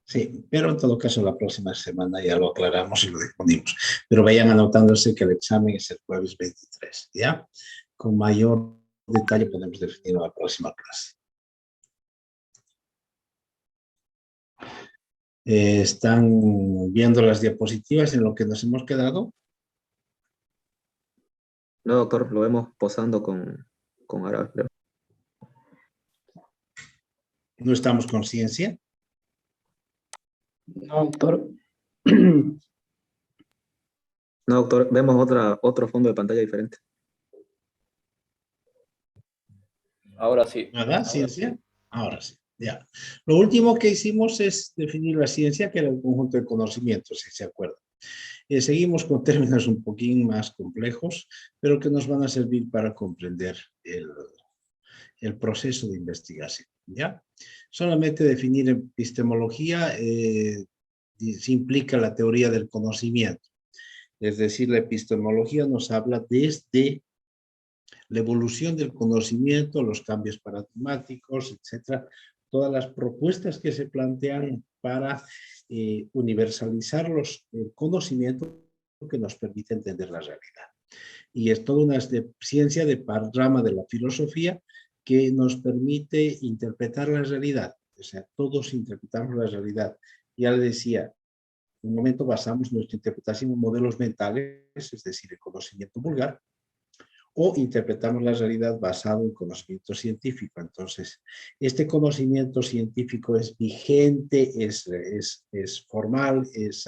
Sí, pero en todo caso la próxima semana ya lo aclaramos y lo disponemos. Pero vayan anotándose que el examen es el jueves 23, ¿ya? Con mayor detalle podemos definir la próxima clase. ¿Están viendo las diapositivas en lo que nos hemos quedado? No, doctor, lo vemos posando con Ara, creo. ¿No estamos con ciencia? No, doctor. No, doctor, vemos otro fondo de pantalla diferente. Ahora sí. ¿Verdad? ¿Ciencia? Ahora sí, ya. Lo último que hicimos es definir la ciencia, que era el conjunto de conocimientos, si se acuerdan. Seguimos con términos un poquín más complejos, pero que nos van a servir para comprender el proceso de investigación, ¿ya? Solamente definir epistemología se implica la teoría del conocimiento. Es decir, la epistemología nos habla desde la evolución del conocimiento, los cambios paradigmáticos, etcétera, todas las propuestas que se plantean para universalizar el conocimiento que nos permite entender la realidad. Y es toda una ciencia de rama de la filosofía que nos permite interpretar la realidad. O sea, todos interpretamos la realidad. Ya le decía, en un momento basamos nuestra interpretación en modelos mentales, es decir, el conocimiento vulgar, o interpretamos la realidad basado en conocimiento científico. Entonces, este conocimiento científico es vigente, es formal, es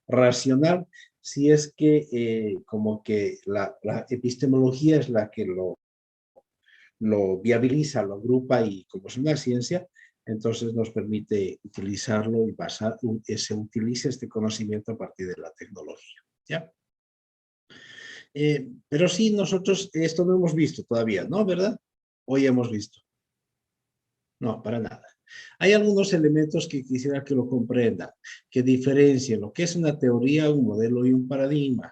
racional, si es que como que la epistemología es la que lo viabiliza, lo agrupa y como es una ciencia, entonces nos permite utilizarlo y se utiliza este conocimiento a partir de la tecnología, ¿ya? Pero sí, nosotros esto no hemos visto todavía, ¿no? ¿Verdad? Hoy hemos visto. No, para nada. Hay algunos elementos que quisiera que lo comprendan, que diferencien lo que es una teoría, un modelo y un paradigma.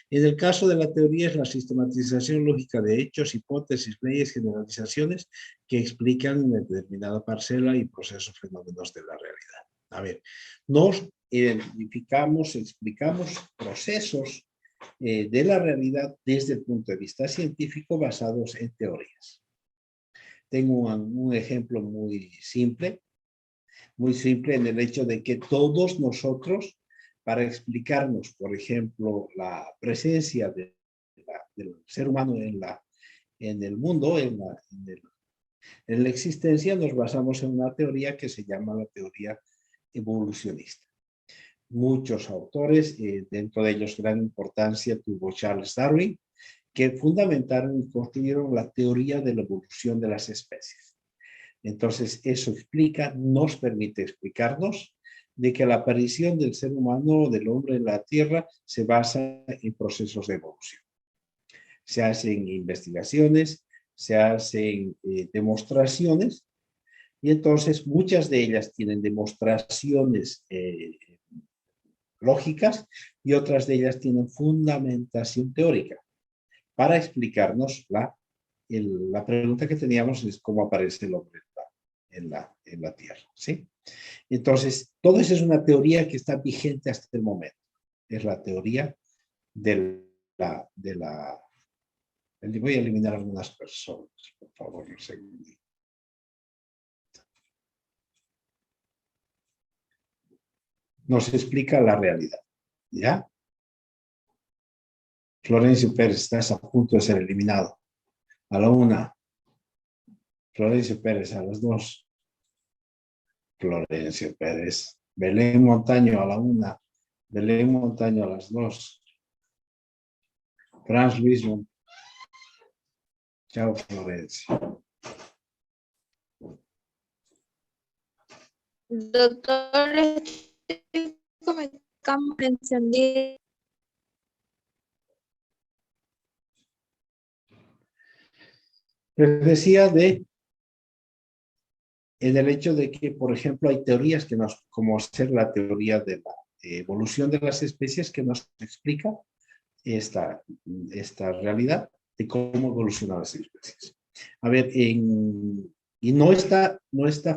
En el caso de la teoría es la sistematización lógica de hechos, hipótesis, leyes, generalizaciones que explican una determinada parcela y procesos fenómenos de la realidad. A ver, nos identificamos, explicamos procesos de la realidad desde el punto de vista científico basados en teorías. Tengo un ejemplo muy simple en el hecho de que todos nosotros, para explicarnos, por ejemplo, la presencia del ser humano en el mundo, en la existencia, nos basamos en una teoría que se llama la teoría evolucionista. Muchos autores, dentro de ellos gran importancia tuvo Charles Darwin, que fundamentaron y construyeron la teoría de la evolución de las especies. Entonces, eso nos permite explicarnos de que la aparición del ser humano, del hombre en la Tierra, se basa en procesos de evolución. Se hacen investigaciones, se hacen demostraciones, y entonces muchas de ellas tienen demostraciones lógicas y otras de ellas tienen fundamentación teórica para explicarnos la pregunta que teníamos es cómo aparece el hombre en la Tierra, ¿sí? Entonces, todo eso es una teoría que está vigente hasta el momento. Es la teoría voy a eliminar algunas personas, por favor, un segundo. Nos explica la realidad, ¿ya? Florencio Pérez, estás a punto de ser eliminado. A la 1. Florencio Pérez, a las 2. Florencio Pérez. Belén Montaño a la 1. Belén Montaño a las 2. Franz Luisman. Chao, Florencio. Doctor, estoy con mi cámara encendida. Les decía en el hecho de que, por ejemplo, hay teorías como ser la teoría de la evolución de las especies que nos explica esta realidad de cómo evolucionan las especies. A ver, y no está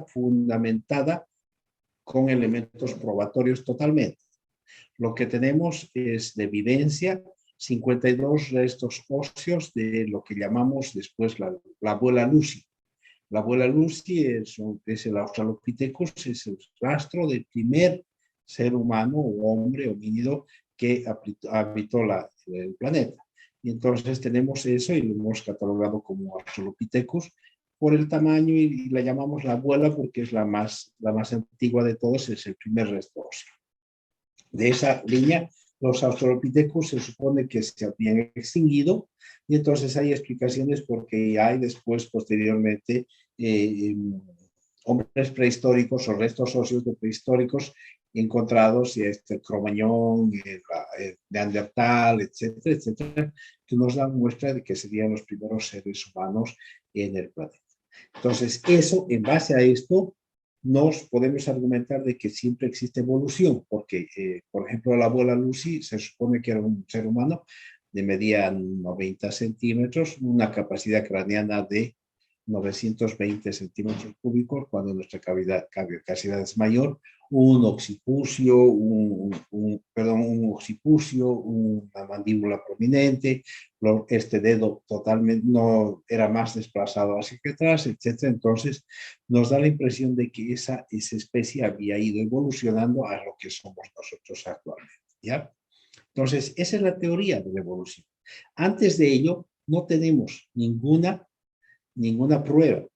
fundamentada con elementos probatorios totalmente. Lo que tenemos es de evidencia 52 restos óseos de lo que llamamos después la abuela Lucy. La abuela Lucy es el Australopithecus, es el rastro del primer ser humano o hombre homínido que habitó el planeta. Y entonces tenemos eso y lo hemos catalogado como Australopithecus por el tamaño y la llamamos la abuela porque es la más antigua de todos, es el primer resto óseo. De esa línea, los Australopithecus se supone que se habían extinguido y entonces hay explicaciones porque hay después, posteriormente, hombres prehistóricos o restos óseos de prehistóricos encontrados, Cromañón, Neandertal, etcétera, etcétera, que nos dan muestra de que serían los primeros seres humanos en el planeta. Entonces, en base a esto, nos podemos argumentar de que siempre existe evolución, porque, por ejemplo, la abuela Lucy se supone que era un ser humano de medía 90 centímetros, una capacidad craneana de 920 centímetros cúbicos, cuando nuestra cavidad es mayor, un occipucio, una mandíbula prominente, este dedo totalmente no era más desplazado hacia atrás, etc. Entonces nos da la impresión de que esa especie había ido evolucionando a lo que somos nosotros actualmente, ¿ya? Entonces esa es la teoría de la evolución. Antes de ello no tenemos ninguna prueba,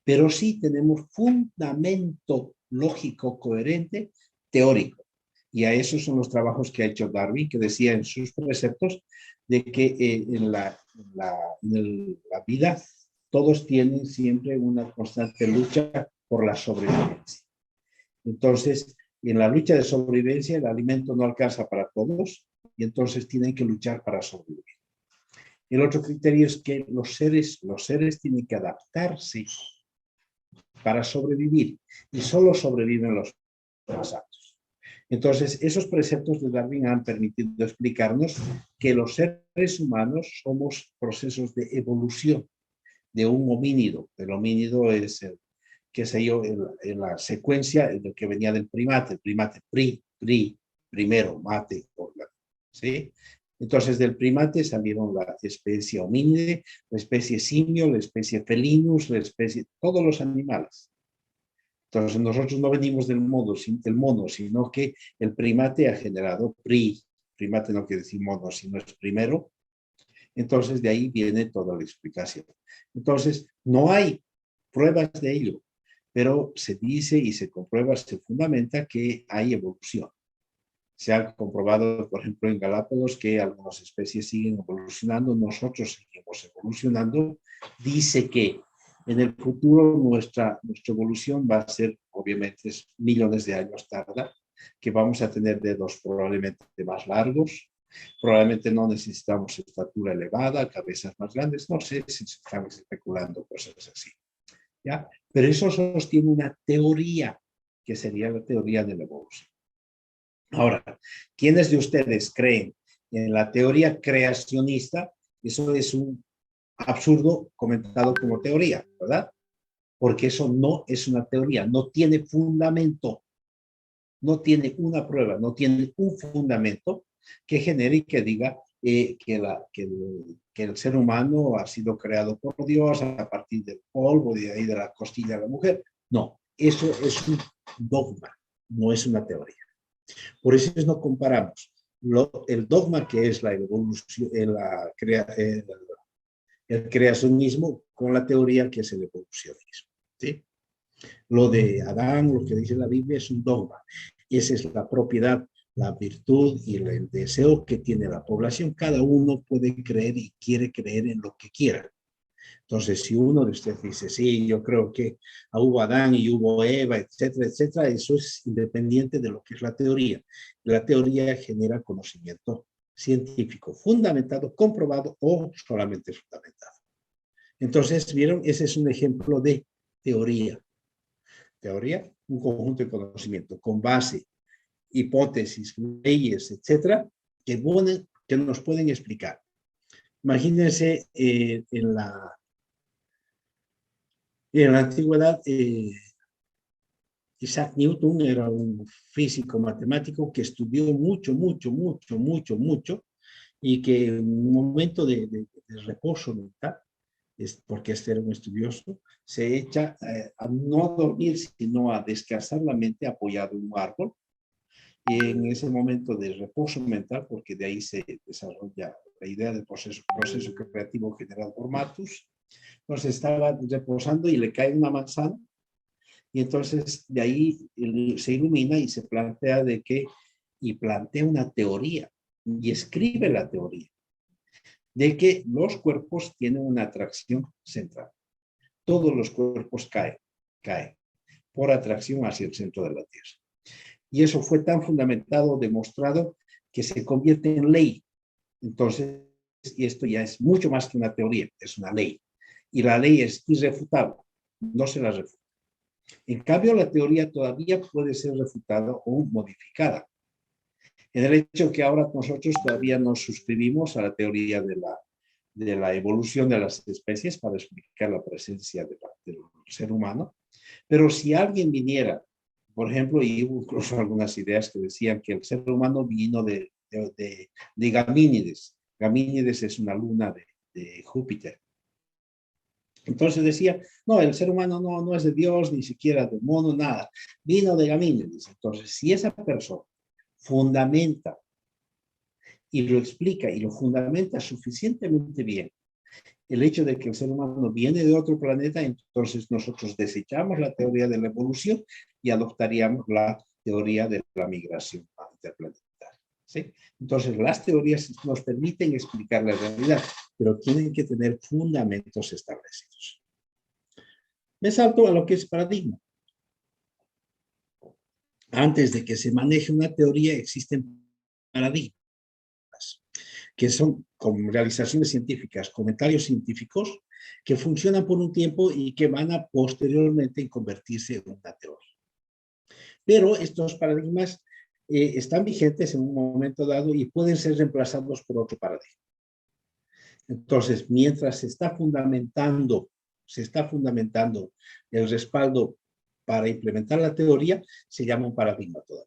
pero sí tenemos fundamento lógico coherente teórico. Y a esos son los trabajos que ha hecho Darwin, que decía en sus preceptos de que en la vida todos tienen siempre una constante lucha por la sobrevivencia. Entonces, en la lucha de sobrevivencia el alimento no alcanza para todos y entonces tienen que luchar para sobrevivir. El otro criterio es que los seres tienen que adaptarse para sobrevivir y solo sobreviven los más aptos. Entonces, esos preceptos de Darwin han permitido explicarnos que los seres humanos somos procesos de evolución de un homínido. El homínido es, en la secuencia de que venía del primate, el primate primero, mate, ¿sí? Entonces, del primate salieron la especie homínide, la especie simio, la especie felinus, todos los animales. Entonces, nosotros no venimos del mono, sino que el primate ha generado primate no quiere decir mono, sino es primero. Entonces, de ahí viene toda la explicación. Entonces, no hay pruebas de ello, pero se dice y se comprueba, se fundamenta que hay evolución. Se ha comprobado, por ejemplo, en Galápagos que algunas especies siguen evolucionando, nosotros seguimos evolucionando. Dice que en el futuro nuestra evolución va a ser, obviamente, millones de años tarda, que vamos a tener dedos probablemente más largos, probablemente no necesitamos estatura elevada, cabezas más grandes, no sé si estamos especulando cosas así, ¿ya? Pero eso sostiene una teoría, que sería la teoría de la evolución. Ahora, ¿quiénes de ustedes creen en la teoría creacionista? Eso es un absurdo comentado como teoría, ¿verdad? Porque eso no es una teoría, no tiene fundamento, no tiene una prueba, no tiene un fundamento que genere y que diga que el ser humano ha sido creado por Dios a partir del polvo, de ahí de la costilla de la mujer. No, eso es un dogma, no es una teoría. Por eso no comparamos el dogma que es la evolución, el creacionismo con la teoría que es el evolucionismo, ¿sí? Lo de Adán, lo que dice la Biblia, es un dogma. Esa es la propiedad, la virtud y el deseo que tiene la población. Cada uno puede creer y quiere creer en lo que quiera. Entonces, si uno de ustedes dice, sí, yo creo que hubo Adán y hubo Eva, etcétera, etcétera, eso es independiente de lo que es la teoría. La teoría genera conocimiento científico fundamentado, comprobado o solamente fundamentado. Entonces, ¿vieron? Ese es un ejemplo de teoría. Teoría, un conjunto de conocimiento con base, hipótesis, leyes, etcétera, que nos pueden explicar. Imagínense en la antigüedad Isaac Newton era un físico matemático que estudió mucho, y que en un momento de reposo mental, porque este era un estudioso, se echa a no dormir, sino a descansar la mente apoyado en un árbol. Y en ese momento de reposo mental, porque de ahí se desarrolla la idea del proceso creativo generado por Malthus, entonces estaba reposando y le cae una manzana, y entonces de ahí se ilumina y se plantea plantea una teoría, y escribe la teoría, de que los cuerpos tienen una atracción central. Todos los cuerpos caen por atracción hacia el centro de la Tierra. Y eso fue tan fundamentado, demostrado, que se convierte en ley. Entonces, y esto ya es mucho más que una teoría, es una ley. Y la ley es irrefutable, no se la refuta. En cambio, la teoría todavía puede ser refutada o modificada. En el hecho que ahora nosotros todavía nos suscribimos a la teoría de la evolución de las especies para explicar la presencia del ser humano. Pero si alguien viniera, por ejemplo, y hubo incluso algunas ideas que decían que el ser humano vino de Gamínides. Gamínides es una luna de Júpiter. Entonces decía, no, el ser humano no es de Dios, ni siquiera de mono, nada. Vino de Gamínides. Entonces, si esa persona fundamenta y lo explica y lo fundamenta suficientemente bien, el hecho de que el ser humano viene de otro planeta, entonces nosotros desechamos la teoría de la evolución y adoptaríamos la teoría de la migración interplanetaria, ¿sí? Entonces las teorías nos permiten explicar la realidad, pero tienen que tener fundamentos establecidos. Me salto a lo que es paradigma. Antes de que se maneje una teoría, existen paradigmas, que son como realizaciones científicas, comentarios científicos, que funcionan por un tiempo y que van a posteriormente convertirse en una teoría. Pero estos paradigmas están vigentes en un momento dado y pueden ser reemplazados por otro paradigma. Entonces, mientras se está fundamentando el respaldo para implementar la teoría, se llama un paradigma todavía.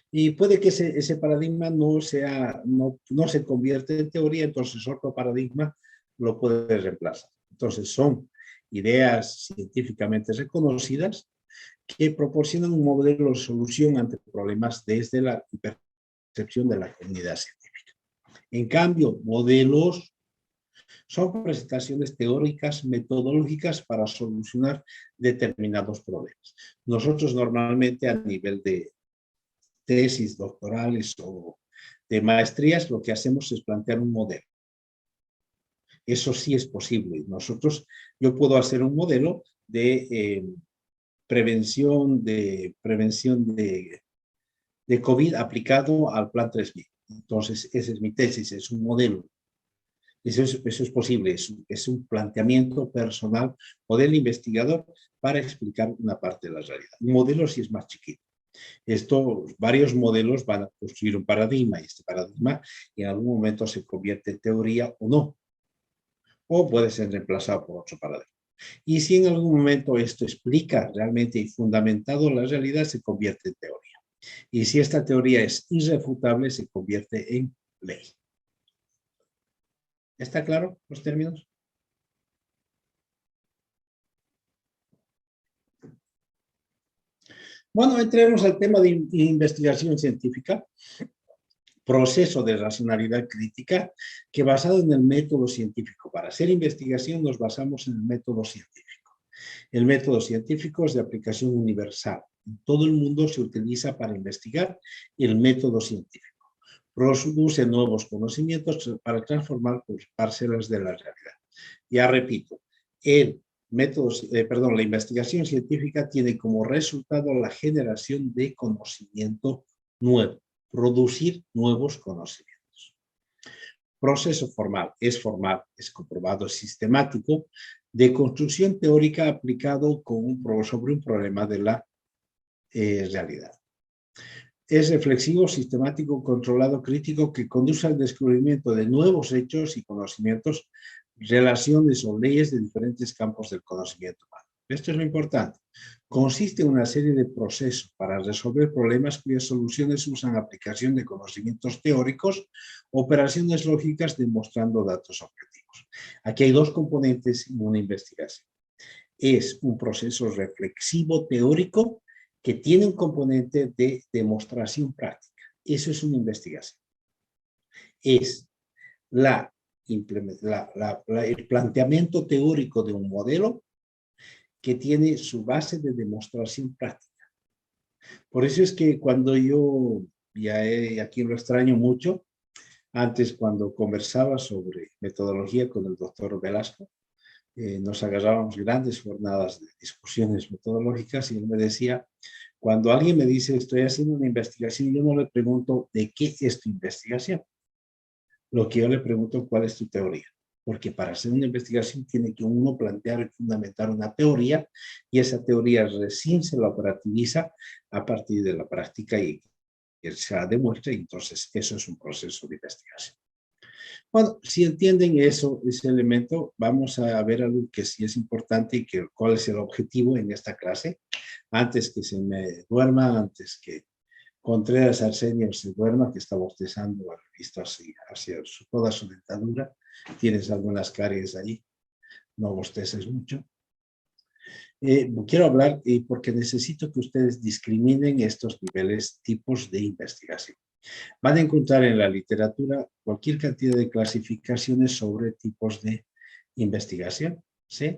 Y puede que ese paradigma no se convierta en teoría, entonces otro paradigma lo puede reemplazar. Entonces son ideas científicamente reconocidas que proporcionan un modelo de solución ante problemas desde la percepción de la comunidad científica. En cambio, modelos son presentaciones teóricas, metodológicas para solucionar determinados problemas. Nosotros normalmente a nivel de tesis doctorales o de maestrías, lo que hacemos es plantear un modelo. Eso sí es posible. Yo puedo hacer un modelo de prevención de COVID aplicado al Plan 3000. Entonces, esa es mi tesis, es un modelo. Eso es posible, es un planteamiento personal o del investigador para explicar una parte de la realidad. Un modelo sí es más chiquito. Varios modelos van a construir un paradigma y este paradigma en algún momento se convierte en teoría o no, o puede ser reemplazado por otro paradigma. Y si en algún momento esto explica realmente y fundamentado la realidad, se convierte en teoría. Y si esta teoría es irrefutable, se convierte en ley. ¿Está claro los términos? Bueno, entremos al tema de investigación científica, proceso de racionalidad crítica, que basado en el método científico. Para hacer investigación nos basamos en el método científico. El método científico es de aplicación universal. En todo el mundo se utiliza para investigar el método científico. Produce nuevos conocimientos para transformar parcelas de la realidad. Ya repito, la investigación científica tiene como resultado la generación de conocimiento nuevo, producir nuevos conocimientos. Proceso formal, es comprobado, es sistemático, de construcción teórica aplicado sobre un problema de la realidad. Es reflexivo, sistemático, controlado, crítico, que conduce al descubrimiento de nuevos hechos y conocimientos, relaciones o leyes de diferentes campos del conocimiento humano. Esto es lo importante. Consiste en una serie de procesos para resolver problemas cuyas soluciones usan aplicación de conocimientos teóricos, operaciones lógicas demostrando datos objetivos. Aquí hay dos componentes en una investigación. Es un proceso reflexivo teórico que tiene un componente de demostración práctica. Eso es una investigación. Es el planteamiento teórico de un modelo que tiene su base de demostración práctica. Por eso es que cuando yo, aquí lo extraño mucho, antes cuando conversaba sobre metodología con el doctor Velasco, nos agarrábamos grandes jornadas de discusiones metodológicas y él me decía, cuando alguien me dice estoy haciendo una investigación, yo no le pregunto de qué es tu investigación. Lo que yo le pregunto, ¿cuál es tu teoría? Porque para hacer una investigación tiene que uno plantear y fundamentar una teoría y esa teoría recién se la operativiza a partir de la práctica y se la demuestra y entonces eso es un proceso de investigación. Bueno, si entienden eso, ese elemento, vamos a ver algo que sí es importante y que cuál es el objetivo en esta clase. Antes que se me duerma, antes que Contreras Arsenio se duerma, que está bostezando, visto así, hacia toda su dentadura. Tienes algunas caries ahí, no bosteces mucho. Quiero hablar porque necesito que ustedes discriminen estos niveles, tipos de investigación. Van a encontrar en la literatura cualquier cantidad de clasificaciones sobre tipos de investigación, ¿sí?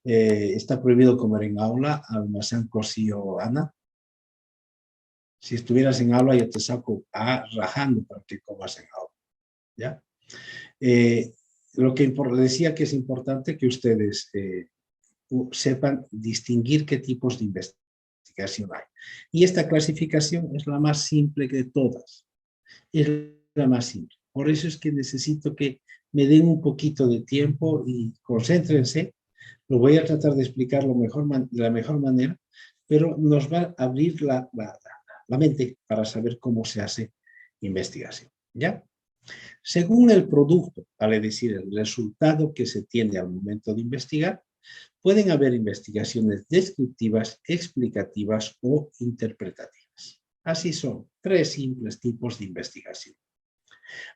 Está prohibido comer en aula, almacén, cosío, Ana. Si estuvieras en aula, yo te saco rajando para que comas en aula, ¿ya? Lo que decía que es importante que ustedes sepan distinguir qué tipos de investigación hay. Y esta clasificación es la más simple de todas. Es la más simple. Por eso es que necesito que me den un poquito de tiempo y concéntrense. Lo voy a tratar de explicar de la mejor manera, pero nos va a abrir la mente para saber cómo se hace investigación, ¿ya? Según el producto, vale decir, el resultado que se tiene al momento de investigar, pueden haber investigaciones descriptivas, explicativas o interpretativas. Así son, tres simples tipos de investigación.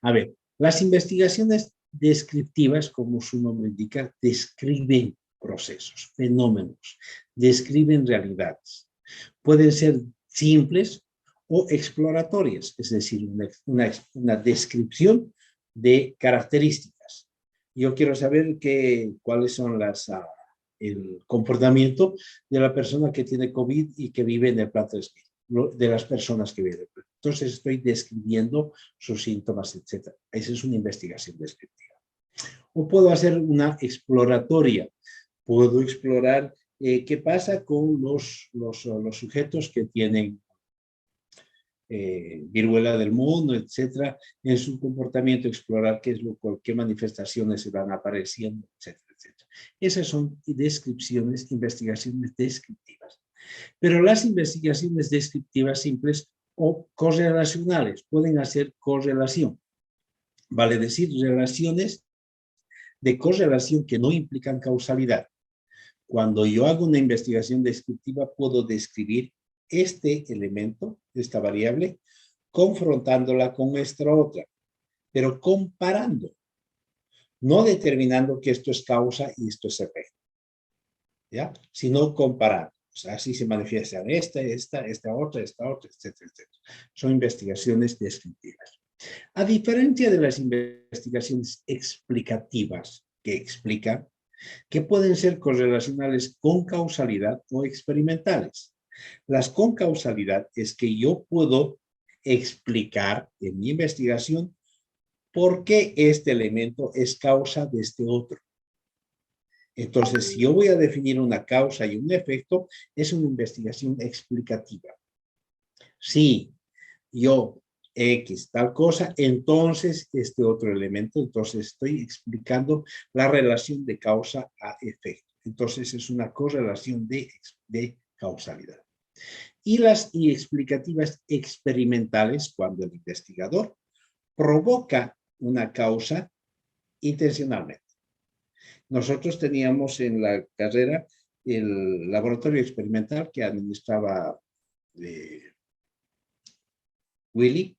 A ver, las investigaciones descriptivas, como su nombre indica, describen procesos, fenómenos, describen realidades. Pueden ser simples o exploratorias, es decir, una descripción de características. Yo quiero saber cuáles son el comportamiento de la persona que tiene COVID y que vive en el Plato de Smith, de las personas que viven. Entonces estoy describiendo sus síntomas, etc. Esa es una investigación descriptiva. O puedo hacer una exploratoria. Puedo explorar qué pasa con los sujetos que tienen viruela del mono, etcétera, en su comportamiento, explorar qué manifestaciones se van apareciendo, etcétera, etcétera. Esas son descripciones, investigaciones descriptivas. Pero las investigaciones descriptivas simples o correlacionales pueden hacer correlación, vale decir, relaciones de correlación que no implican causalidad. Cuando yo hago una investigación descriptiva, puedo describir este elemento, esta variable, confrontándola con nuestra otra, pero comparando, no determinando que esto es causa y esto es efecto, ¿ya? Sino comparando. O sea, así se manifiestan esta otra, etcétera, etcétera. Son investigaciones descriptivas. A diferencia de las investigaciones explicativas que explican, que pueden ser correlacionales con causalidad o experimentales. Las con causalidad es que yo puedo explicar en mi investigación por qué este elemento es causa de este otro. Entonces, si yo voy a definir una causa y un efecto, es una investigación explicativa. Si yo X tal cosa, entonces este otro elemento, entonces estoy explicando la relación de causa a efecto. Entonces es una correlación de causalidad. Y las explicativas experimentales, cuando el investigador provoca una causa intencionalmente. Nosotros teníamos en la carrera el laboratorio experimental que administraba Willy,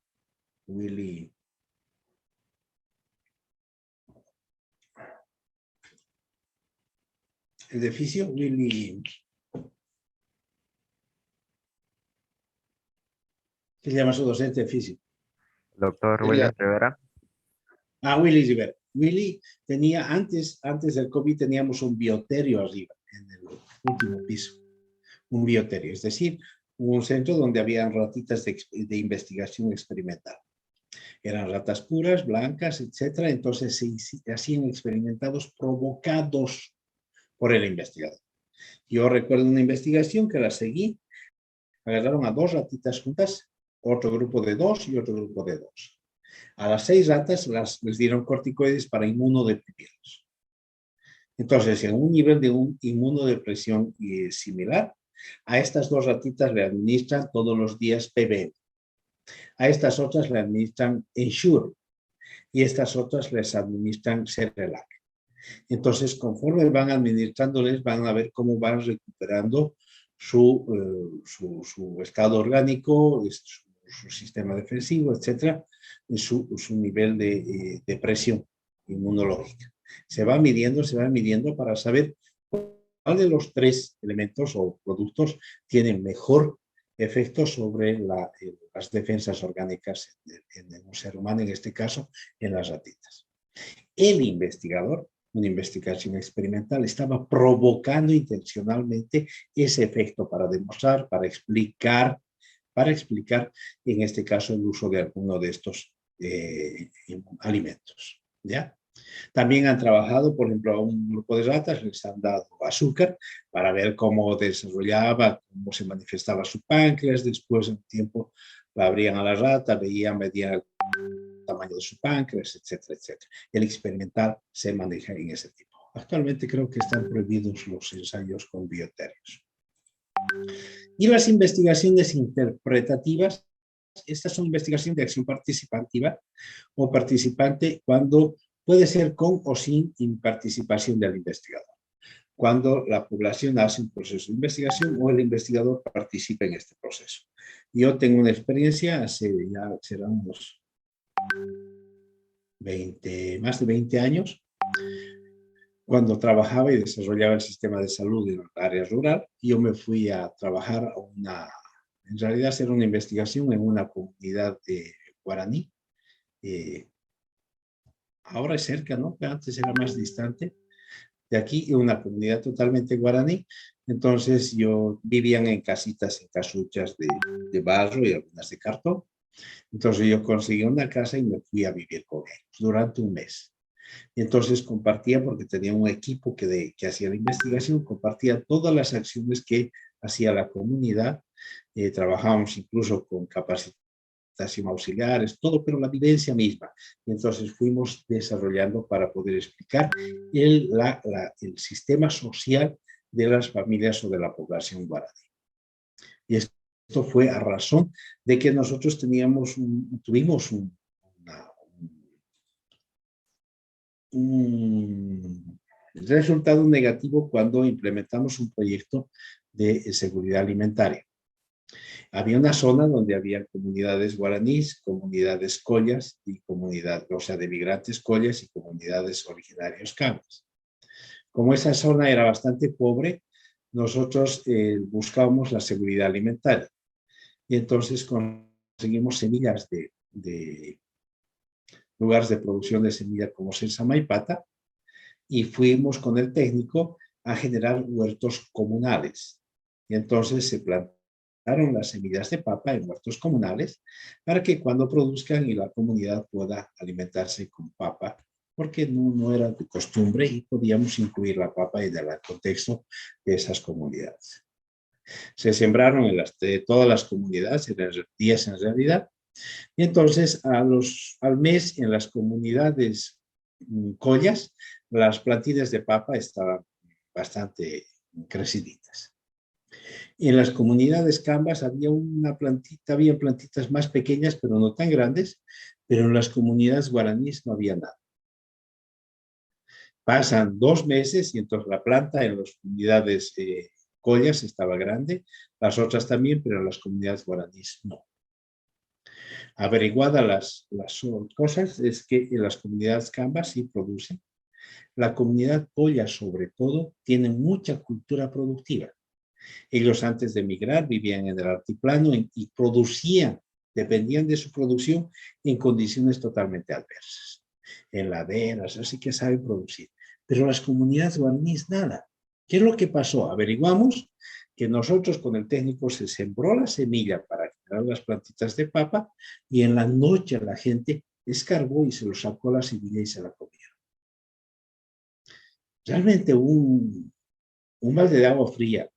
el de fisio, Willy, ¿qué se llama su docente de fisio? Doctor William Rivera. Willy Rivera. Willy tenía, antes del COVID teníamos un bioterio arriba, en el último piso. Un bioterio, es decir, un centro donde había ratitas de investigación experimental. Eran ratas puras, blancas, etcétera. Entonces se hacían experimentados provocados por el investigador. Yo recuerdo una investigación que la seguí. Agarraron a 2 ratitas juntas, otro grupo de 2 y otro grupo de 2. A las 6 ratas les dieron corticoides para inmunodeprimirlos. Entonces, en un nivel de inmunodepresión similar, a estas 2 ratitas le administran todos los días PBM. A estas otras le administran Ensure y estas otras les administran Cerelac. Entonces, conforme van administrándoles, van a ver cómo van recuperando su estado orgánico, su sistema defensivo, etcétera, su nivel de presión inmunológica. Se va midiendo para saber cuál de los 3 elementos o productos tienen mejor efecto sobre las defensas orgánicas en un ser humano, en este caso, en las ratitas. El investigador, una investigación experimental, estaba provocando intencionalmente ese efecto para demostrar, para explicar, en este caso, el uso de alguno de estos alimentos, ¿ya? También han trabajado, por ejemplo, a un grupo de ratas, les han dado azúcar para ver cómo desarrollaba, cómo se manifestaba su páncreas. Después de un tiempo la abrían a la rata, medían el tamaño de su páncreas, etcétera, etcétera. El experimental se maneja en ese tipo. Actualmente creo que están prohibidos los ensayos con bioterios. Y las investigaciones interpretativas, estas son investigaciones de acción participativa o participante cuando puede ser con o sin participación del investigador. Cuando la población hace un proceso de investigación o el investigador participa en este proceso. Yo tengo una experiencia, hace ya serán unos más de 20 años, cuando trabajaba y desarrollaba el sistema de salud en el área rural. Yo me fui a trabajar a en realidad hacer una investigación en una comunidad de guaraní. Ahora es cerca, ¿no? Pero antes era más distante de aquí, una comunidad totalmente guaraní. Entonces vivían en casitas, en casuchas de barro y algunas de cartón. Entonces yo conseguí una casa y me fui a vivir con ellos durante un mes. Y entonces compartía, porque tenía un equipo que hacía la investigación, compartía todas las acciones que hacía la comunidad. Trabajábamos incluso con capacitación auxiliares, todo, pero la vivencia misma. Y entonces fuimos desarrollando para poder explicar el sistema social de las familias o de la población guaraní. Y esto fue a razón de que nosotros tuvimos un resultado negativo cuando implementamos un proyecto de seguridad alimentaria. Había una zona donde había comunidades guaraníes, comunidades collas y de migrantes collas y comunidades originarios cambas. Como esa zona era bastante pobre, nosotros buscábamos la seguridad alimentaria. Y entonces conseguimos semillas de lugares de producción de semillas como Sensama y Pata, y fuimos con el técnico a generar huertos comunales. Y entonces se plantaron las semillas de papa en huertos comunales para que cuando produzcan y la comunidad pueda alimentarse con papa, porque no era de costumbre y podíamos incluir la papa en el contexto de esas comunidades. Se sembraron en todas las comunidades, en 10 en realidad, y entonces al mes en las comunidades collas, las plantillas de papa estaban bastante creciditas. En las comunidades cambas habían plantitas más pequeñas, pero no tan grandes, pero en las comunidades guaraníes no había nada. Pasan 2 meses y entonces la planta en las comunidades collas estaba grande, las otras también, pero en las comunidades guaraníes no. Averiguadas las cosas, es que en las comunidades cambas sí producen. La comunidad colla, sobre todo, tiene mucha cultura productiva. Ellos antes de emigrar vivían en el altiplano y producían, dependían de su producción en condiciones totalmente adversas. En laderas, así que saben producir. Pero las comunidades guaraníes nada. ¿Qué es lo que pasó? Averiguamos que nosotros con el técnico se sembró la semilla para generar las plantitas de papa y en la noche la gente escarbó y se lo sacó la semilla y se la comieron. Realmente un balde de agua fría.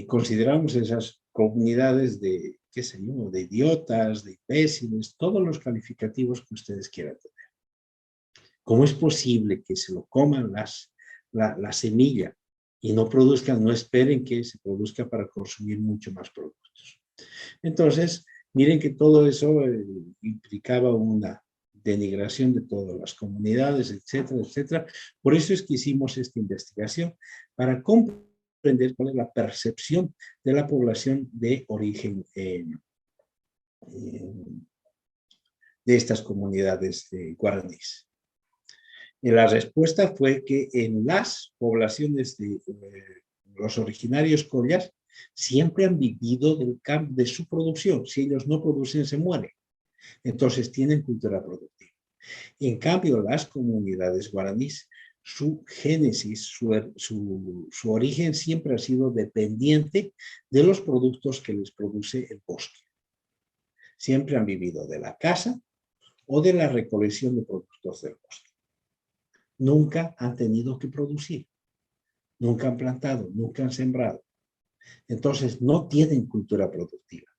Consideramos esas comunidades de, qué sé yo, de idiotas, de imbéciles, todos los calificativos que ustedes quieran tener. ¿Cómo es posible que se lo coman la semilla y no produzcan, no esperen que se produzca para consumir mucho más productos? Entonces, miren que todo eso implicaba una denigración de todas las comunidades, etcétera, etcétera. Por eso es que hicimos esta investigación, para comprender cuál es la percepción de la población de origen de estas comunidades guaraníes. Y la respuesta fue que en las poblaciones de los originarios collas siempre han vivido de su producción. Si ellos no producen, se mueren. Entonces tienen cultura productiva. En cambio, las comunidades guaraníes, su génesis, su origen siempre ha sido dependiente de los productos que les produce el bosque. Siempre han vivido de la caza o de la recolección de productos del bosque. Nunca han tenido que producir, nunca han plantado, nunca han sembrado. Entonces, no tienen cultura productiva.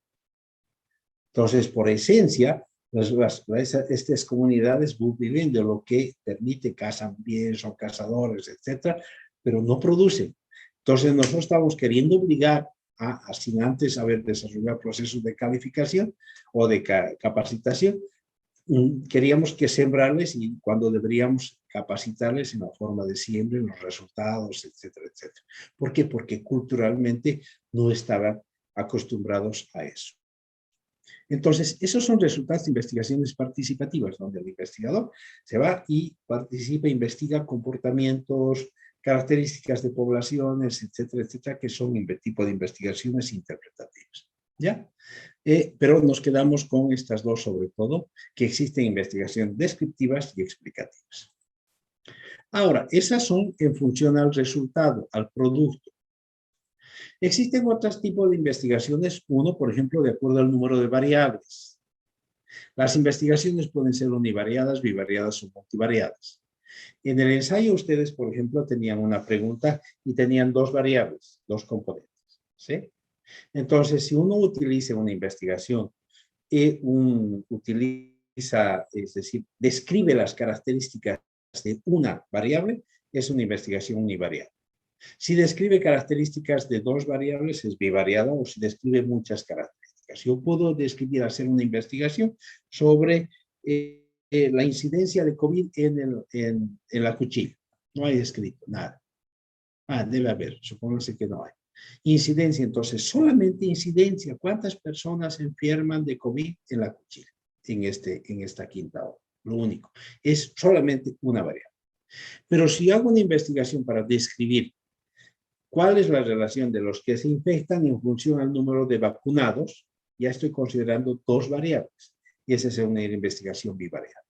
Entonces, por esencia, estas comunidades viven de lo que permite, cazan bien, son cazadores, etcétera, pero no producen. Entonces, nosotros estamos queriendo obligar sin antes haber desarrollado procesos de calificación o de capacitación, queríamos que sembrarles y cuando deberíamos capacitarles en la forma de siembra, en los resultados, etcétera, etcétera. ¿Por qué? Porque culturalmente no estaban acostumbrados a eso. Entonces, esos son resultados de investigaciones participativas, donde el investigador se va y participa, investiga comportamientos, características de poblaciones, etcétera, etcétera, que son tipo de investigaciones interpretativas. ¿Ya? Pero nos quedamos con estas dos, sobre todo, que existen investigaciones descriptivas y explicativas. Ahora, esas son en función al resultado, al producto. Existen otros tipos de investigaciones, uno, por ejemplo, de acuerdo al número de variables. Las investigaciones pueden ser univariadas, bivariadas o multivariadas. En el ensayo ustedes, por ejemplo, tenían una pregunta y tenían dos variables, dos componentes, ¿sí? Entonces, si uno utiliza una investigación y es decir, describe las características de una variable, es una investigación univariada. Si describe características de dos variables, es bivariada, o si describe muchas características. Yo puedo hacer una investigación sobre la incidencia de COVID en la cuchilla. No hay escrito nada. Debe haber, supóngase que no hay. Incidencia, entonces, solamente incidencia. ¿Cuántas personas se enferman de COVID en la cuchilla? En esta quinta hora. Lo único. Es solamente una variable. Pero si hago una investigación para describir cuál es la relación de los que se infectan en función al número de vacunados, ya estoy considerando dos variables. Y esa es una investigación bivariada.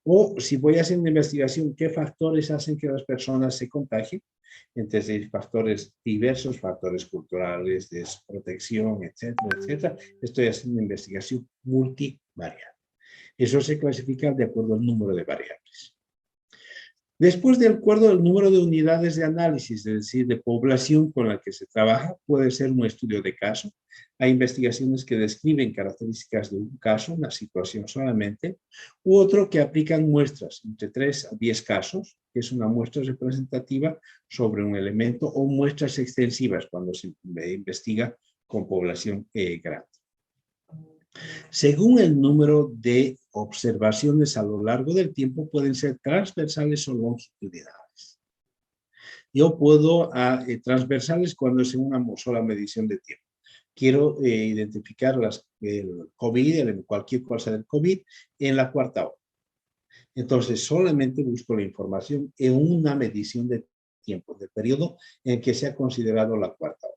O si voy a hacer una investigación, ¿qué factores hacen que las personas se contagien? Entonces, factores diversos, factores culturales, desprotección, etcétera, etcétera. Estoy haciendo una investigación multivariable. Eso se clasifica de acuerdo al número de variables. Después de acuerdo al número de unidades de análisis, es decir, de población con la que se trabaja, puede ser un estudio de caso. Hay investigaciones que describen características de un caso, una situación solamente, u otro que aplican muestras, entre 3 a 10 casos, que es una muestra representativa sobre un elemento, o muestras extensivas cuando se investiga con población grande. Según el número de observaciones a lo largo del tiempo, pueden ser transversales o longitudinales. Yo puedo transversales cuando es en una sola medición de tiempo. Quiero identificar el COVID, cualquier cosa del COVID, en la cuarta hora. Entonces, solamente busco la información en una medición de tiempo, del periodo en que se ha considerado la cuarta hora.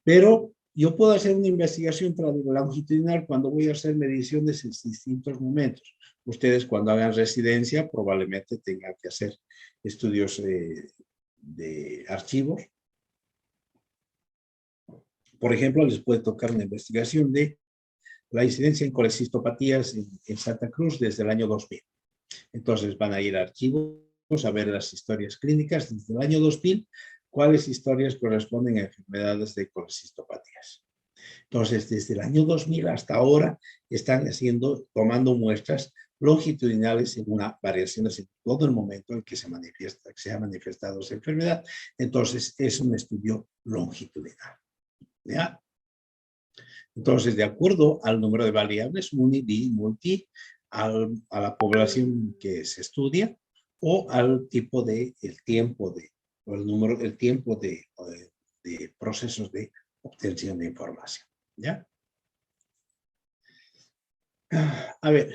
Pero yo puedo hacer una investigación longitudinal cuando voy a hacer mediciones en distintos momentos. Ustedes cuando hagan residencia probablemente tengan que hacer estudios de archivos. Por ejemplo, les puede tocar una investigación de la incidencia en colecistopatías en Santa Cruz desde el año 2000. Entonces van a ir a archivos a ver las historias clínicas desde el año 2000, cuáles historias corresponden a enfermedades de colecistopatías. Entonces, desde el año 2000 hasta ahora están tomando muestras longitudinales en una variación en todo el momento en que se ha manifestado esa enfermedad. Entonces, es un estudio longitudinal. ¿Ya? Entonces, de acuerdo al número de variables, uni, bi, multi, a la población que se estudia o al tipo de, el tiempo de procesos de obtención de información. ¿Ya? A ver,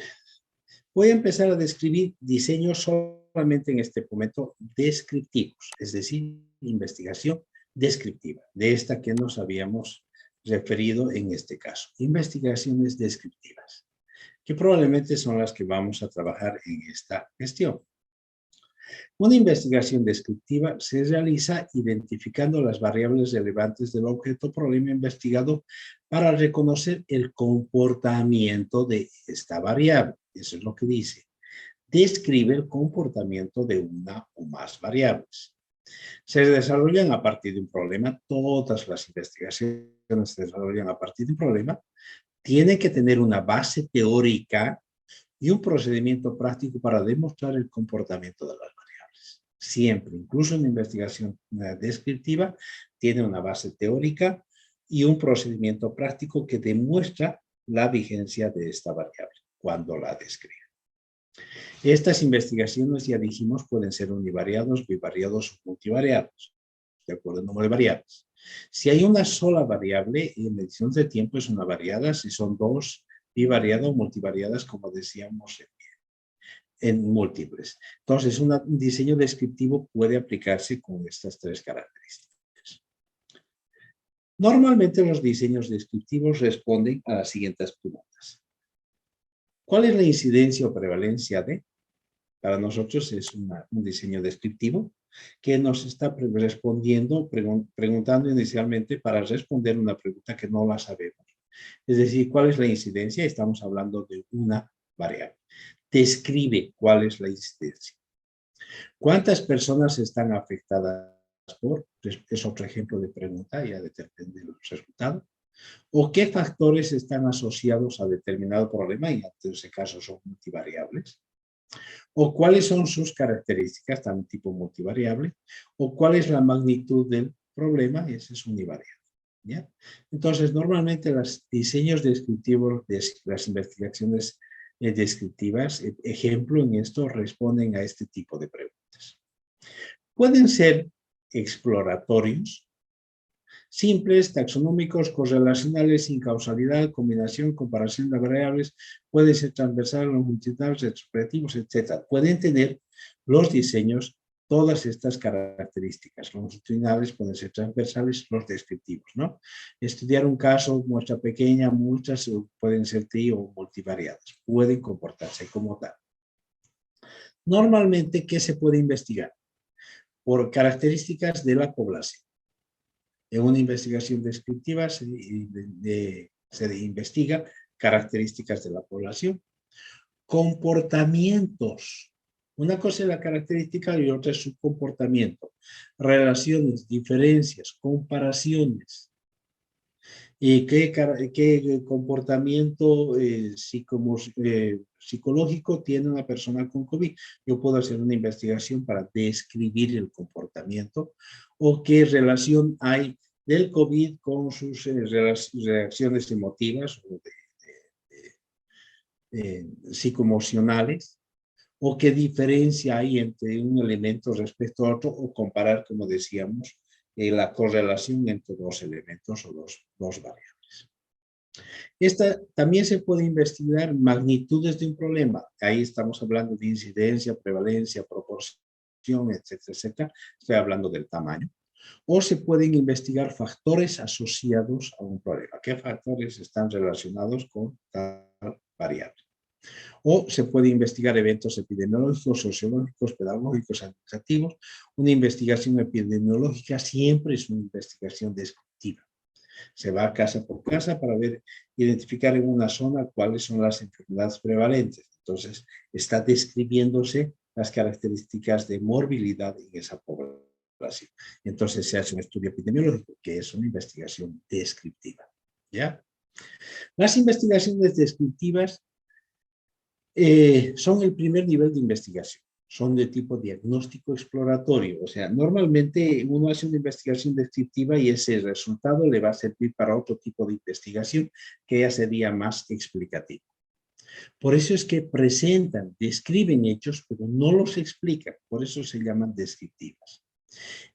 voy a empezar a describir diseños solamente en este momento descriptivos, es decir, investigación descriptiva, de esta que nos habíamos referido en este caso. Investigaciones descriptivas, que probablemente son las que vamos a trabajar en esta gestión. Una investigación descriptiva se realiza identificando las variables relevantes del objeto problema investigado para reconocer el comportamiento de esta variable. Eso es lo que dice. Describe el comportamiento de una o más variables. Se desarrollan a partir de un problema. Todas las investigaciones se desarrollan a partir de un problema. Tiene que tener una base teórica y un procedimiento práctico para demostrar el comportamiento de las variables. Siempre, incluso en investigación descriptiva, tiene una base teórica y un procedimiento práctico que demuestra la vigencia de esta variable cuando la describe. Estas investigaciones, ya dijimos, pueden ser univariados, bivariados o multivariados, de acuerdo al número de variables. Si hay una sola variable, en medición de tiempo es una variada. Si son dos, bivariadas o multivariadas, como decíamos en múltiples. Entonces, un diseño descriptivo puede aplicarse con estas tres características. Normalmente los diseños descriptivos responden a las siguientes preguntas. ¿Cuál es la incidencia o prevalencia de? Para nosotros es un diseño descriptivo que nos está preguntando inicialmente para responder una pregunta que no la sabemos. Es decir, ¿cuál es la incidencia? Estamos hablando de una variable. Describe cuál es la incidencia. ¿Cuántas personas están afectadas por? Es otro ejemplo de pregunta, ya depende del resultado. ¿O qué factores están asociados a determinado problema? Y en ese caso son multivariables. ¿O cuáles son sus características, también tipo multivariable? ¿O cuál es la magnitud del problema? Ese es univariable. ¿Ya? Entonces, normalmente los diseños descriptivos de las investigaciones descriptivas, ejemplo en esto, responden a este tipo de preguntas. Pueden ser exploratorios, simples, taxonómicos, correlacionales, sin causalidad, combinación, comparación de variables, pueden ser transversales, longitudinales, retrospectivos, etc. Pueden tener los diseños todas estas características. Longitudinales pueden ser transversales, los descriptivos, ¿no? Estudiar un caso, muestra pequeña, muchas pueden ser tri o multivariadas. Pueden comportarse como tal. Normalmente, ¿qué se puede investigar? Por características de la población. En una investigación descriptiva se investiga características de la población. Comportamientos. Una cosa es la característica y otra es su comportamiento. Relaciones, diferencias, comparaciones. ¿Y qué comportamiento psicológico tiene una persona con COVID? Yo puedo hacer una investigación para describir el comportamiento o qué relación hay del COVID con sus reacciones emotivas o psicoemocionales, o qué diferencia hay entre un elemento respecto a otro, o comparar, como decíamos, la correlación entre dos elementos o dos variables. También se puede investigar magnitudes de un problema. Ahí estamos hablando de incidencia, prevalencia, proporción, etcétera, etcétera. Estoy hablando del tamaño. O se pueden investigar factores asociados a un problema. ¿Qué factores están relacionados con tal variable? O se puede investigar eventos epidemiológicos, sociológicos, pedagógicos, administrativos. Una investigación epidemiológica siempre es una investigación descriptiva. Se va casa por casa para identificar en una zona cuáles son las enfermedades prevalentes. Entonces, está describiéndose las características de morbilidad en esa población. Entonces, se hace un estudio epidemiológico, que es una investigación descriptiva. ¿Ya? Las investigaciones descriptivas son el primer nivel de investigación. Son de tipo diagnóstico exploratorio. O sea, normalmente uno hace una investigación descriptiva y ese resultado le va a servir para otro tipo de investigación que ya sería más explicativo. Por eso es que describen hechos, pero no los explican. Por eso se llaman descriptivas.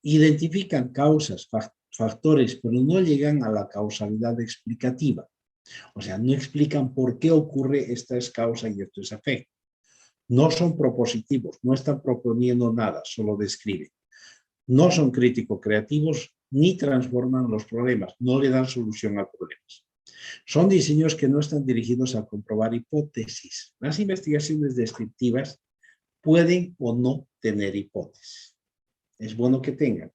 Identifican causas, factores, pero no llegan a la causalidad explicativa. O sea, no explican por qué ocurre esta es causa y esto es efecto. No son propositivos, no están proponiendo nada, solo describen. No son crítico-creativos ni transforman los problemas, no le dan solución a problemas. Son diseños que no están dirigidos a comprobar hipótesis. Las investigaciones descriptivas pueden o no tener hipótesis. Es bueno que tengan,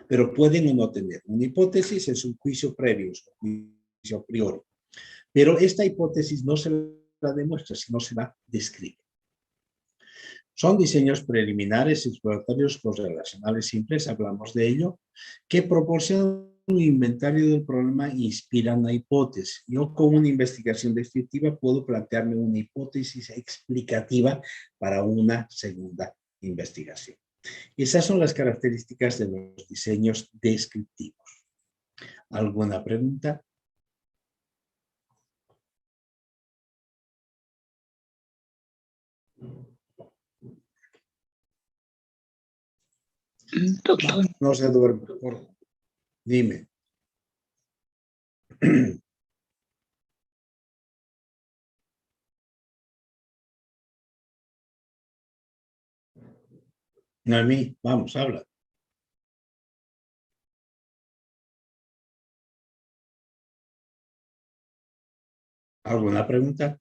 pero pueden o no tener. Una hipótesis es un juicio previo, es un juicio a priori. Pero esta hipótesis no se la demuestra, sino se la describe. Son diseños preliminares, exploratorios, correlacionales simples, hablamos de ello, que proporcionan un inventario del problema e inspiran la hipótesis. Yo con una investigación descriptiva puedo plantearme una hipótesis explicativa para una segunda investigación. Esas son las características de los diseños descriptivos. ¿Alguna pregunta? Doctor, No se duerme, por favor. Dime. Noemí, vamos, habla. ¿Alguna pregunta?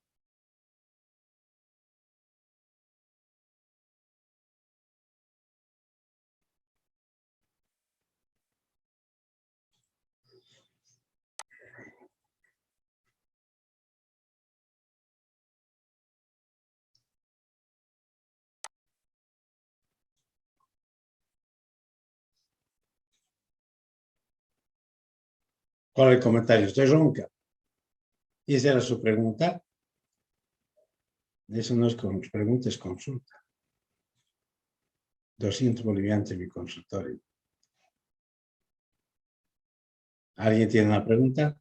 ¿Cuál es el comentario? Estoy ronca. ¿Y esa era su pregunta? Eso no es pregunta, es consulta. 200 bolivianos en mi consultorio. ¿Alguien tiene una pregunta?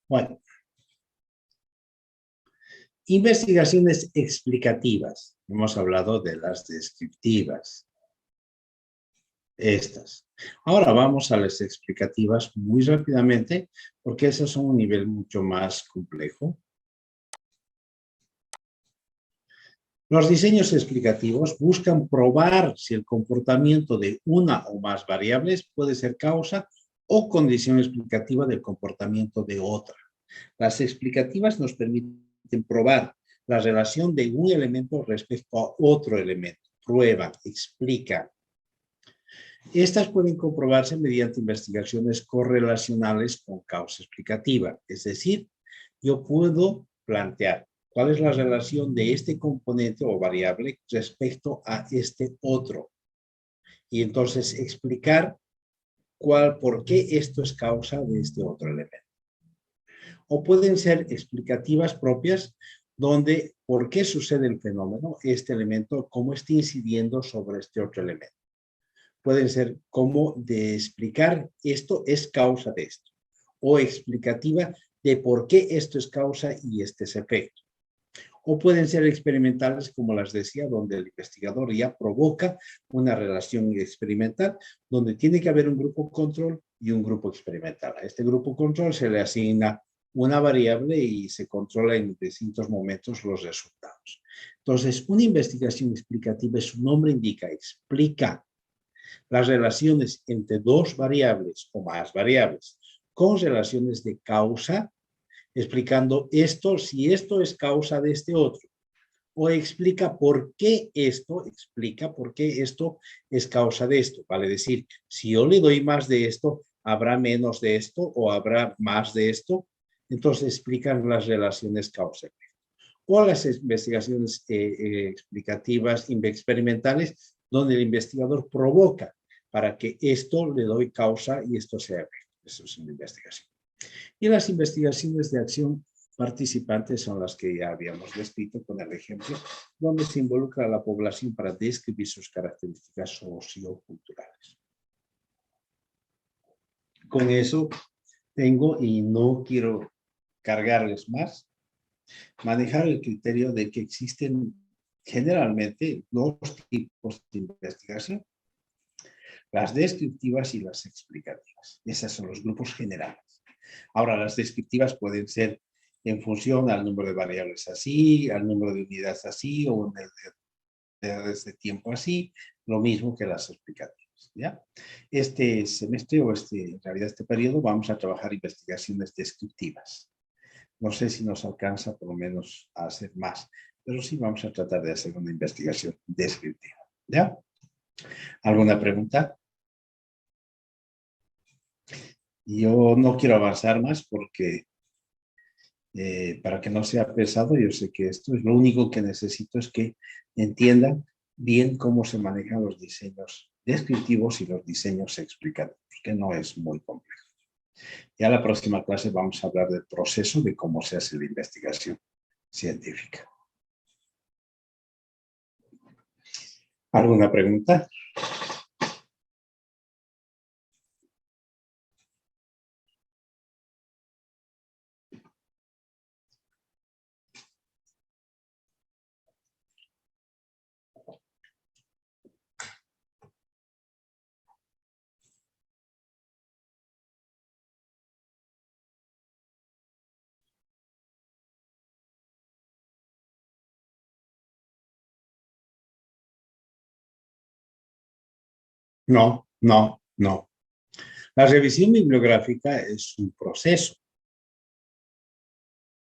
Bueno. Investigaciones explicativas. Hemos hablado de las descriptivas. Estas. Ahora vamos a las explicativas muy rápidamente, porque esas son un nivel mucho más complejo. Los diseños explicativos buscan probar si el comportamiento de una o más variables puede ser causa o condición explicativa del comportamiento de otra. Las explicativas nos permiten probar la relación de un elemento respecto a otro elemento. Prueban, explican. Estas pueden comprobarse mediante investigaciones correlacionales con causa explicativa. Es decir, yo puedo plantear cuál es la relación de este componente o variable respecto a este otro. Y entonces explicar por qué esto es causa de este otro elemento. O pueden ser explicativas propias donde por qué sucede el fenómeno, este elemento, cómo está incidiendo sobre este otro elemento. Pueden ser como de explicar esto es causa de esto, o explicativa de por qué esto es causa y este es efecto. O pueden ser experimentales, como las decía, donde el investigador ya provoca una relación experimental, donde tiene que haber un grupo control y un grupo experimental. A este grupo control se le asigna una variable y se controla en distintos momentos los resultados. Entonces, una investigación explicativa, su nombre indica, explica las relaciones entre dos variables o más variables con relaciones de causa, explicando esto, si esto es causa de este otro, o explica por qué esto es causa de esto. Vale decir, si yo le doy más de esto, habrá menos de esto o habrá más de esto. Entonces explican las relaciones causa-efecto. O las investigaciones explicativas experimentales, donde el investigador provoca para que esto le doy causa y esto sea efecto. Eso es una investigación. Y las investigaciones de acción participantes son las que ya habíamos descrito con el ejemplo, donde se involucra a la población para describir sus características socioculturales. Con eso tengo, y no quiero cargarles más, manejar el criterio de que existen generalmente dos tipos de investigación, las descriptivas y las explicativas. Esos son los grupos generales. Ahora, las descriptivas pueden ser en función al número de variables así, al número de unidades así, o de tiempo así, lo mismo que las explicativas, ¿ya? Este semestre, o en realidad este periodo, vamos a trabajar investigaciones descriptivas. No sé si nos alcanza por lo menos a hacer más, pero sí vamos a tratar de hacer una investigación descriptiva, ¿ya? ¿Alguna pregunta? Yo no quiero avanzar más porque para que no sea pesado, yo sé que esto es lo único que necesito es que entiendan bien cómo se manejan los diseños descriptivos y los diseños explicativos, que no es muy complejo. Ya la próxima clase vamos a hablar del proceso de cómo se hace la investigación científica. ¿Alguna pregunta? No, no, no. La revisión bibliográfica es un proceso,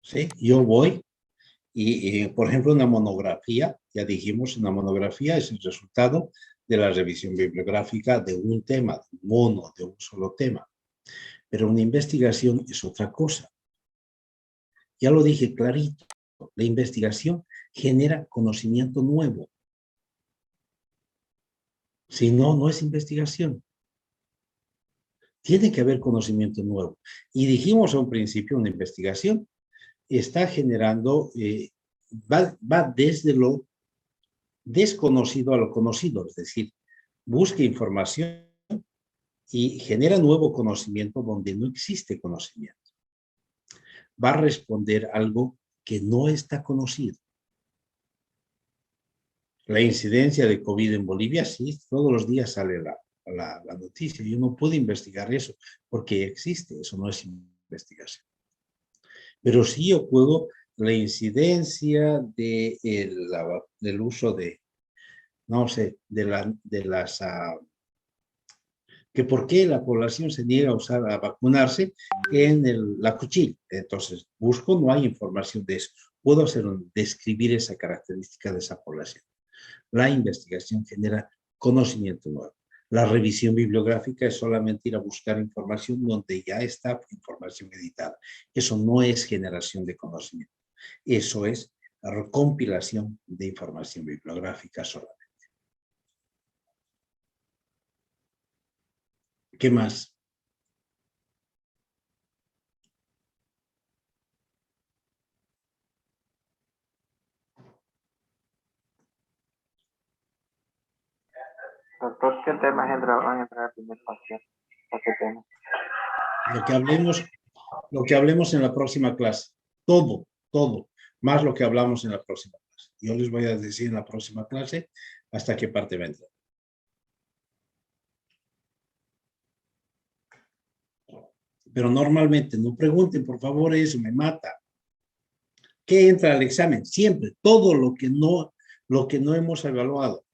¿sí? Yo voy y, por ejemplo, una monografía, ya dijimos, una monografía es el resultado de la revisión bibliográfica de un tema, de un mono, de un solo tema. Pero una investigación es otra cosa. Ya lo dije clarito, la investigación genera conocimiento nuevo. Si no, no es investigación. Tiene que haber conocimiento nuevo. Y dijimos a un principio, una investigación está generando, va desde lo desconocido a lo conocido, es decir, busca información y genera nuevo conocimiento donde no existe conocimiento. Va a responder algo que no está conocido. La incidencia de COVID en Bolivia, sí, todos los días sale la noticia. Yo no puedo investigar eso porque existe, eso no es investigación. Pero sí yo puedo la incidencia del uso de, no sé, de las... que por qué la población se niega a vacunarse en la cuchilla. Entonces, busco, no hay información de eso. Puedo describir esa característica de esa población. La investigación genera conocimiento nuevo. La revisión bibliográfica es solamente ir a buscar información donde ya está información editada. Eso no es generación de conocimiento. Eso es la compilación de información bibliográfica solamente. ¿Qué más? Doctor, ¿qué temas van a entrar al primer parcial? ¿A qué tema? Lo que hablemos en la próxima clase. Todo, más lo que hablamos en la próxima clase. Yo les voy a decir en la próxima clase hasta qué parte va a entrar. Pero normalmente no pregunten, por favor, eso me mata. ¿Qué entra al examen? Siempre, todo lo que no hemos evaluado.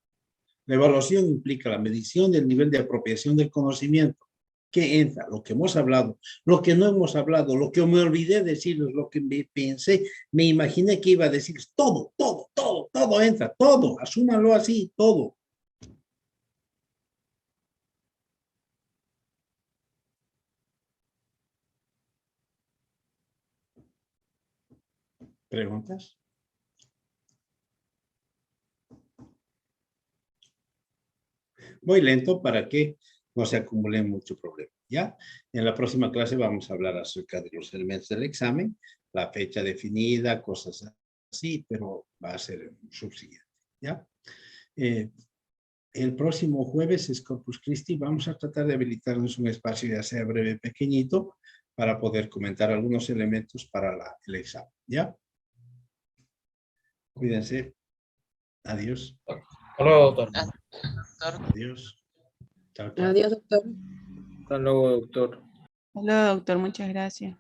La evaluación implica la medición del nivel de apropiación del conocimiento. ¿Qué entra? Lo que hemos hablado, lo que no hemos hablado, lo que me olvidé decirles, lo que me pensé, me imaginé que iba a decirles, todo entra, todo, asúmanlo así, todo. ¿Preguntas? Voy lento para que no se acumulen mucho problema, ¿ya? En la próxima clase vamos a hablar acerca de los elementos del examen, la fecha definida, cosas así, pero va a ser subsiguiente, ¿ya? El próximo jueves es Corpus Christi. Vamos a tratar de habilitarnos un espacio, ya sea breve, pequeñito, para poder comentar algunos elementos para el examen, ¿ya? Cuídense. Adiós. Hasta luego, doctor. Adiós. Chao, chao. Adiós, doctor. Hasta luego, doctor. Hola, doctor. Muchas gracias.